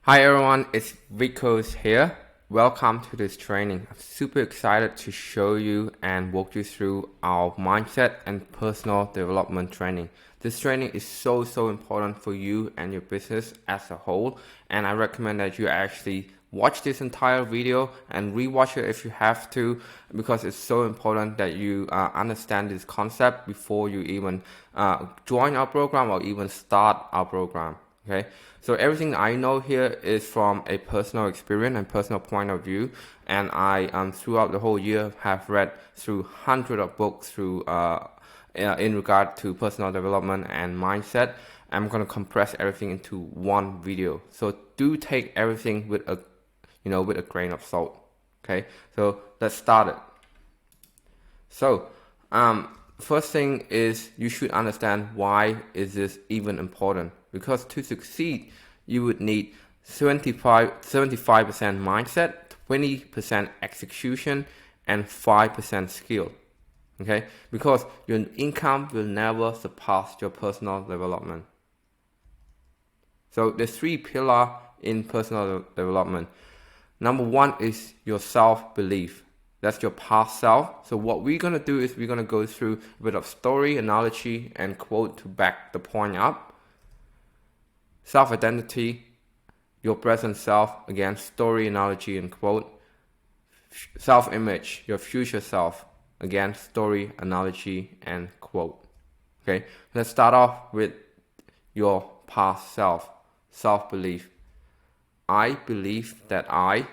Hi everyone, it's Vicos here. Welcome to this training. I'm super excited to show you and walk you through our mindset and personal development training. This training is so important for you and your business as a whole, and I recommend that you actually watch this entire video and rewatch it if you have to, because it's so important that you understand this concept before you even join our program or even start our program. Okay, so everything I know here is from a personal experience and personal point of view, and I throughout the whole year have read through hundreds of books through in regard to personal development and mindset. I'm gonna compress everything into one video, so do take everything with a with a grain of salt. Okay, so let's start it. So first thing is you should understand why is this even important, because to succeed you would need 75% mindset, 20% execution, and 5% skill. Okay, because your income will never surpass your personal development. So there's three pillars in personal development. Number one is your self-belief. That's your past self. So what we're going to do is we're going to go through a bit of story, analogy, and quote to back the point up. Self-identity, your present self, again, story, analogy, and quote. Self-image, your future self, again, story, analogy, and quote. Okay, let's start off with your past self, self-belief. I believe that I ...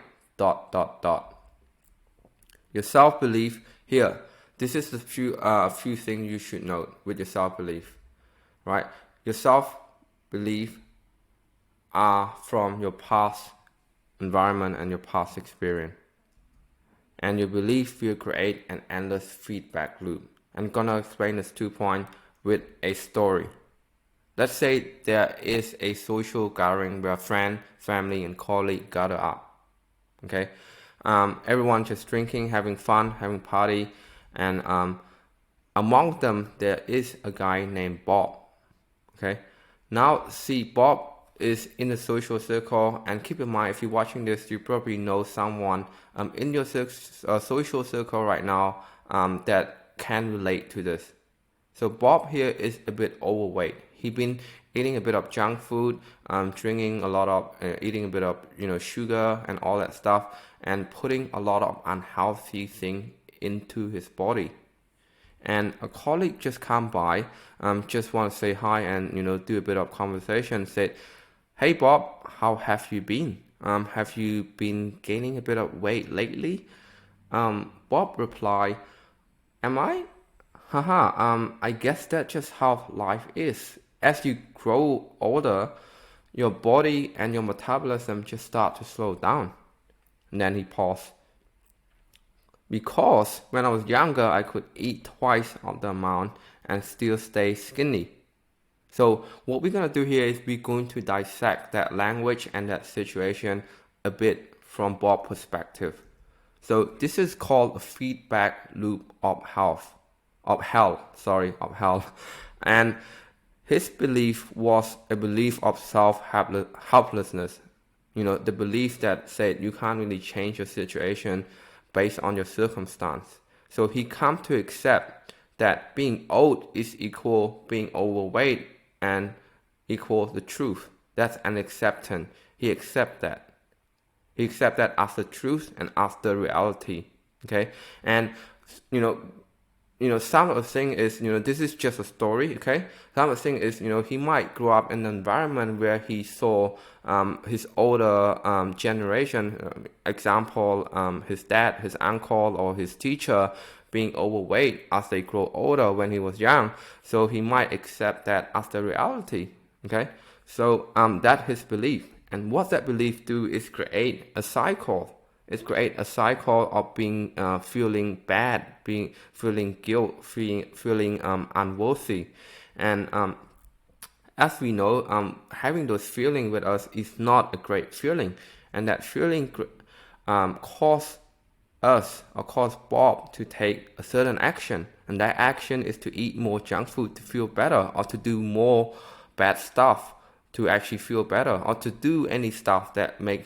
Your self-belief here, this is a few things you should note with your self-belief, right? Your self-belief are from your past environment and your past experience. And your belief will create an endless feedback loop. I'm gonna explain this 2 point with a story. Let's say there is a social gathering where friend, family, and colleague gather up. Okay, everyone just drinking, having fun, having party, and among them there is a guy named Bob. Okay, now see, Bob is in the social circle, and keep in mind, if you're watching this, you probably know someone in your social circle right now that can relate to this. So Bob here is a bit overweight. He's been eating a bit of junk food, drinking a lot of, eating a bit of sugar and all that stuff, and putting a lot of unhealthy thing into his body. And a colleague just come by, just want to say hi and do a bit of conversation. Said, "Hey Bob, how have you been? Have you been gaining a bit of weight lately?" Bob replied, "Am I? Haha, I guess that's just how life is. As you grow older, your body and your metabolism just start to slow down." And then he paused. "Because when I was younger, I could eat twice of the amount and still stay skinny." So what we're going to do here is we're going to dissect that language and that situation a bit from Bob's perspective. So this is called a feedback loop of health. And his belief was a belief of self-helplessness. The belief that said you can't really change your situation based on your circumstance. So he come to accept that being old is equal being overweight and equal the truth. That's an acceptance. He accept that. He accept that as the truth and as the reality. Okay, and some of the thing is, this is just a story, okay? Some of the thing is, he might grow up in an environment where he saw his older generation, example, his dad, his uncle, or his teacher being overweight as they grow older when he was young. So he might accept that as the reality, okay? So that's his belief. And what that belief do is create a cycle. It's create a cycle of being feeling bad, feeling guilt, feeling unworthy, and as we know, having those feelings with us is not a great feeling, and that feeling cause us or cause Bob to take a certain action, and that action is to eat more junk food to feel better or to do more bad stuff to actually feel better, or to do any stuff that make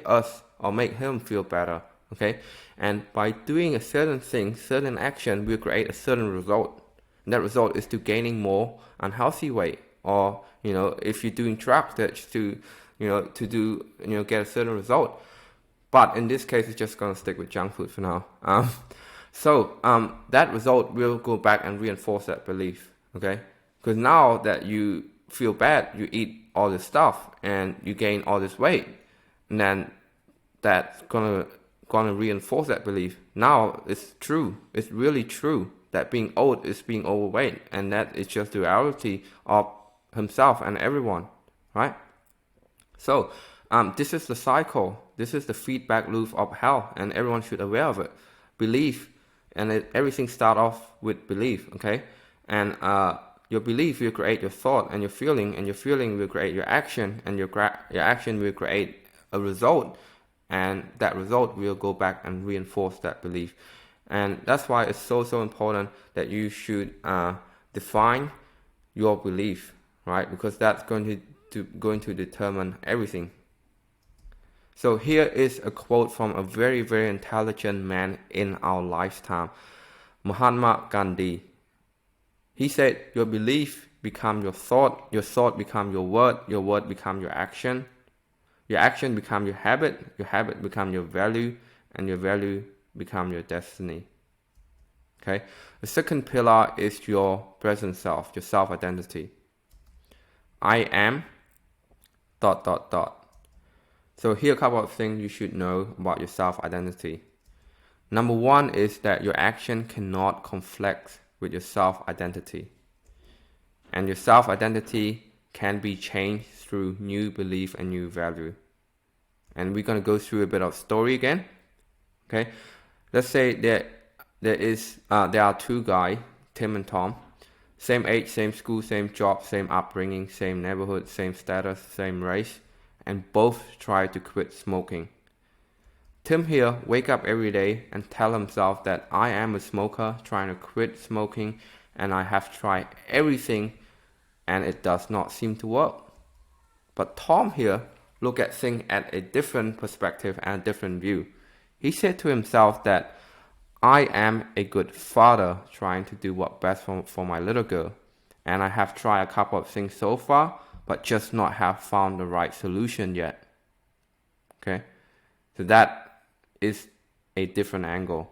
us or make him feel better. Okay, and by doing a certain thing, certain action, will create a certain result. And that result is to gaining more unhealthy weight, or if you're doing drugs, that's to get a certain result. But in this case, it's just gonna stick with junk food for now. So that result will go back and reinforce that belief. Okay, because now that you feel bad, you eat all this stuff and you gain all this weight, and then that's gonna reinforce that belief. Now it's true, it's really true that being old is being overweight, and that is just the reality of himself and everyone, right? So this is the cycle, this is the feedback loop of hell, and everyone should be aware of it. Belief, and everything start off with belief, okay? And your belief will create your thought and your feeling will create your action, and your action will create a result, and that result will go back and reinforce that belief. And that's why it's so important that you should define your belief, right? Because that's going to determine everything. So here is a quote from a very, very intelligent man in our lifetime, Mahatma Gandhi. He said, your belief become your thought become your word become your action become your habit become your value, and your value become your destiny. Okay. The second pillar is your present self, your self-identity. I am ... So here are a couple of things you should know about your self-identity. Number one is that your action cannot conflict with your self-identity. And your self-identity can be changed through new belief and new value. And we're going to go through a bit of story again. Okay, let's say there are two guys, Tim and Tom, same age, same school, same job, same upbringing, same neighborhood, same status, same race, and both try to quit smoking. Tim here wake up every day and tell himself that I am a smoker trying to quit smoking, and I have tried everything and it does not seem to work. But Tom here look at things at a different perspective and a different view. He said to himself that I am a good father trying to do what's best for my little girl, and I have tried a couple of things so far, but just not have found the right solution yet. Okay, so that is a different angle,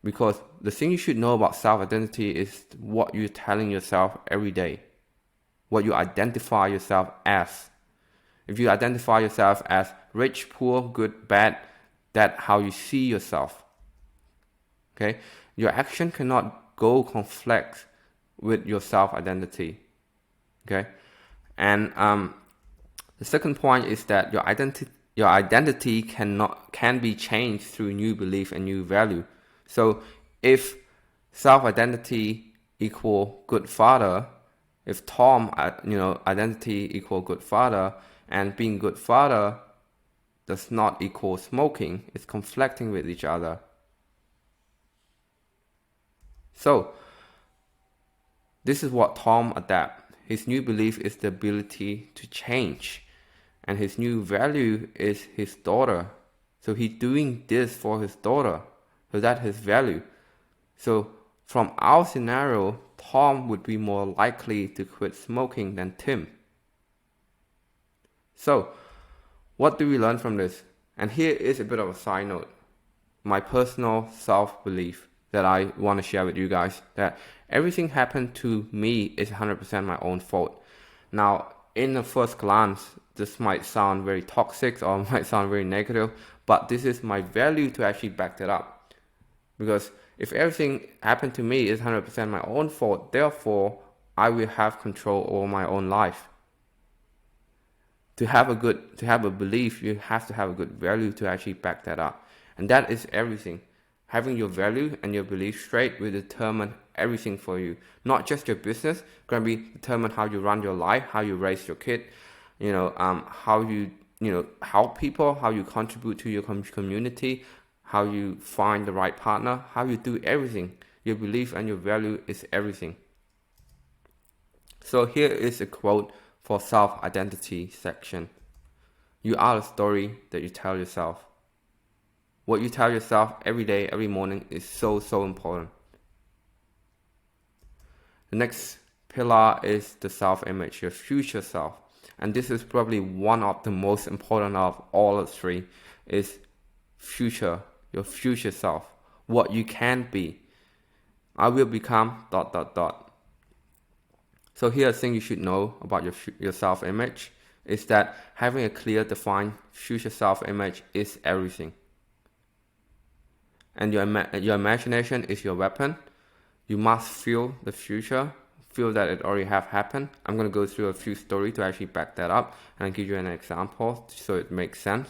because the thing you should know about self-identity is what you're telling yourself every day, what you identify yourself as. If you identify yourself as rich, poor, good, bad, that's how you see yourself. Okay, your action cannot go conflict with your self-identity. Okay, and the second point is that your identity can be changed through new belief and new value. So if self-identity equal good father, if Tom identity equal good father, and being good father does not equal smoking, it's conflicting with each other. So this is what Tom adapt. His new belief is the ability to change, and his new value is his daughter. So he's doing this for his daughter, so that's his value. So from our scenario, Tom would be more likely to quit smoking than Tim. So what do we learn from this? And here is a bit of a side note, my personal self-belief that I want to share with you guys, that everything happened to me is 100% my own fault. Now, in the first glance, this might sound very toxic or might sound very negative, but this is my value to actually back that up. Because if everything happened to me is 100% my own fault, therefore I will have control over my own life. To have a belief, you have to have a good value to actually back that up. And that is everything. Having your value and your belief straight will determine everything for you. Not just your business, going to be determine how you run your life, how you raise your kid, how you help people, how you contribute to your community, how you find the right partner, how you do everything. Your belief and your value is everything. So here is a quote for self-identity section. You are the story that you tell yourself. What you tell yourself every day, every morning is so important. The next pillar is the self-image, your future self. And this is probably one of the most important of all the three, is future, your future self, what you can be. I will become ... So here, a thing you should know about your self-image is that having a clear, defined future self-image is everything. And your imagination is your weapon. You must feel the future, feel that it already have happened. I'm going to go through a few stories to actually back that up and give you an example so it makes sense.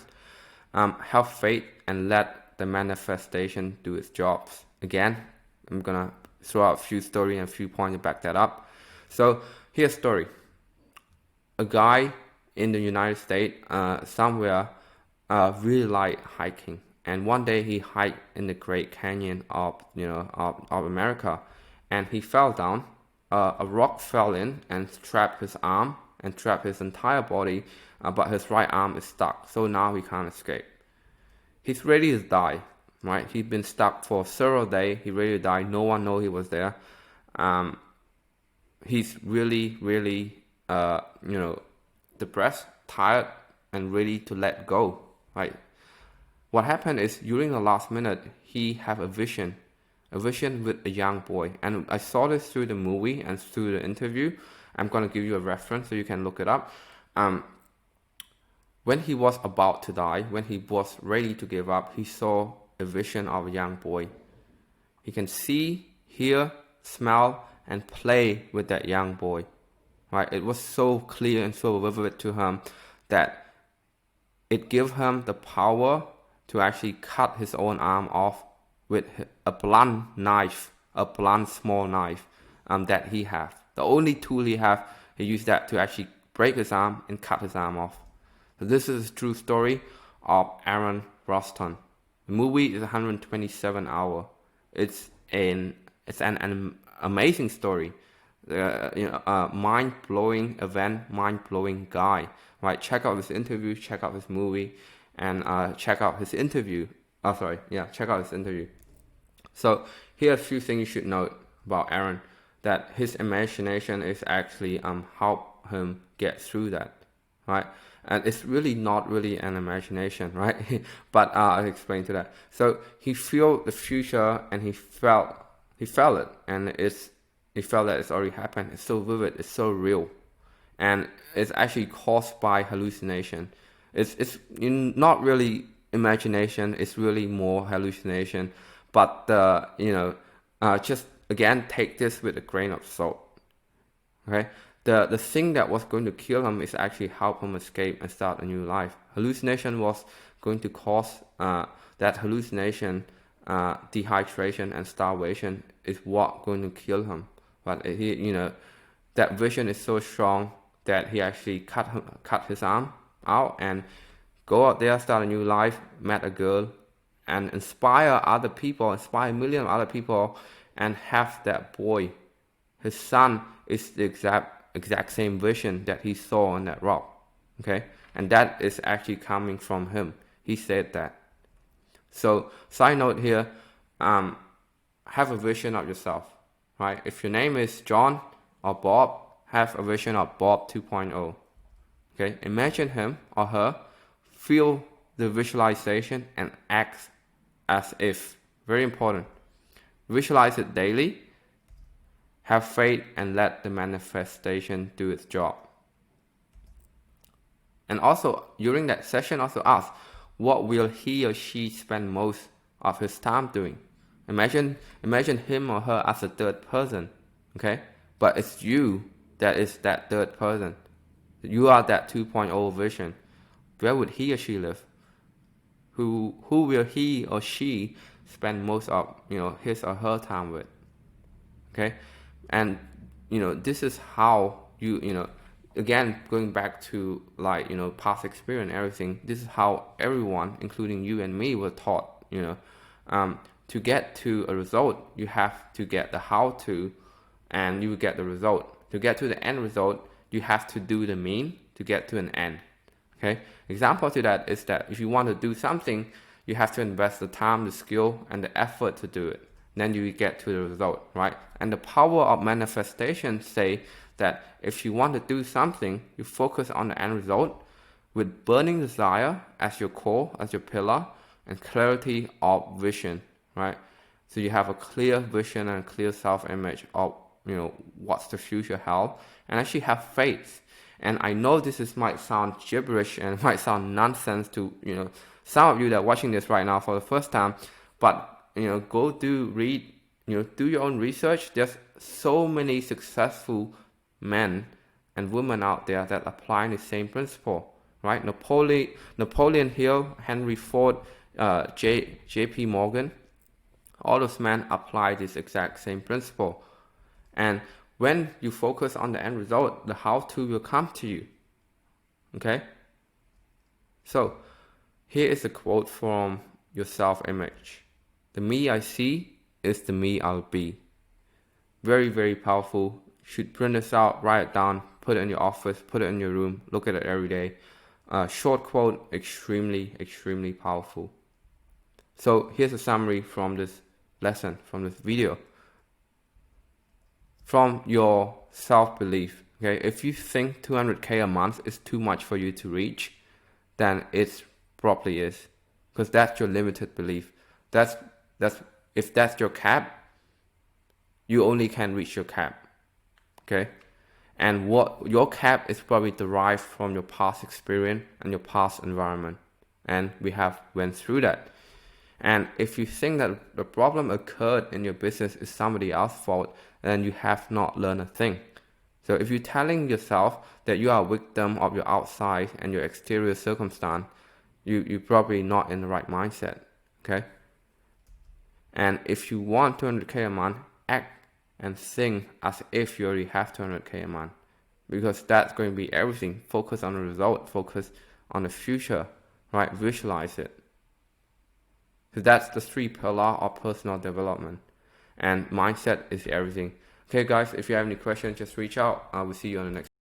Have faith and let the manifestation do its jobs. Again, I'm going to throw out a few stories and a few points to back that up. So here's a story. A guy in the United States, somewhere, really like hiking. And one day he hiked in the Great Canyon of America, and he fell down. A rock fell in and trapped his arm and trapped his entire body, but his right arm is stuck. So now he can't escape. He's ready to die, right? He's been stuck for several days. He's ready to die. No one knows he was there. He's really, depressed, tired, and ready to let go, right? What happened is, during the last minute, he had a vision with a young boy. And I saw this through the movie and through the interview. I'm going to give you a reference so you can look it up. When he was about to die, when he was ready to give up, he saw a vision of a young boy. He can see, hear, smell, and play with that young boy, right? It was so clear and so vivid to him that it gave him the power to actually cut his own arm off with a blunt knife, a blunt small knife that he had. The only tool he had, he used that to actually break his arm and cut his arm off. So this is a true story of Aaron Ruston. The movie is 127 hours. It's an amazing story. Mind-blowing event, mind-blowing guy. Right? Check out this interview, check out this movie, and check out his interview. Check out his interview. So here are a few things you should know about Aaron. That his imagination is actually help him get through that, right? And it's really not really an imagination, right? But I'll explain to that. So he felt the future, and he felt it, and he felt that it's already happened. It's so vivid, it's so real, and it's actually caused by hallucination. It's not really imagination. It's really more hallucination. But just again, take this with a grain of salt. Okay, the thing that was going to kill him is actually help him escape and start a new life. Hallucination was going to cause that hallucination, dehydration and starvation is what going to kill him. But that vision is so strong that he actually cut his arm out and go out there, start a new life, met a girl, and inspire other people, inspire millions of other people, and have that boy. His son is the exact same vision that he saw on that rock. Okay, and that is actually coming from him. He said that. So side note here, have a vision of yourself, right? If your name is John or Bob, have a vision of Bob 2.0. Okay, imagine him or her, feel the visualization, and act as if. Very important. Visualize it daily. Have faith and let the manifestation do its job. And also, during that session, also ask, what will he or she spend most of his time doing? Imagine him or her as a third person, okay? But it's you that is that third person. You are that 2.0 vision. Where would he or she live? Who will he or she spend most of his or her time with? Okay, and this is how again, going back to past experience and everything. This is how everyone, including you and me, were taught. To get to a result, you have to get the how to, and you will get the result. To get to the end result, you have to do the mean to get to an end. Okay, example to that is that if you want to do something, you have to invest the time, the skill, and the effort to do it. Then you get to the result, right? And the power of manifestation say that if you want to do something, you focus on the end result with burning desire as your core, as your pillar, and clarity of vision, right? So you have a clear vision and a clear self-image of, what's the future held, and actually have faith. And I know might sound gibberish and might sound nonsense to, some of you that are watching this right now for the first time, but, go read, do your own research. There's so many successful men and women out there that apply the same principle, right? Napoleon Hill, Henry Ford, J.P. Morgan, all those men apply this exact same principle. And when you focus on the end result, the how-to will come to you. Okay? So, here is a quote from your self-image. The me I see is the me I'll be. Very, very powerful. Should print this out, write it down, put it in your office, put it in your room, look at it every day. Short quote, extremely, extremely powerful. So here's a summary from this lesson, from this video. From your self-belief, okay, if you think 200K a month is too much for you to reach, then it probably is, because that's your limited belief. If that's your cap, you only can reach your cap, okay? And what your cap is probably derived from your past experience and your past environment, and we have went through that. And if you think that the problem occurred in your business is somebody else's fault, then you have not learned a thing. So if you're telling yourself that you are a victim of your outside and your exterior circumstance, you're probably not in the right mindset, okay? And if you want 200K a month, act and think as if you already have 200K a month, because that's going to be everything. Focus on the result, focus on the future, right? Visualize it. So that's the 3 pillars of personal development, and mindset is everything. Okay guys, if you have any questions, just reach out. I will see you on the next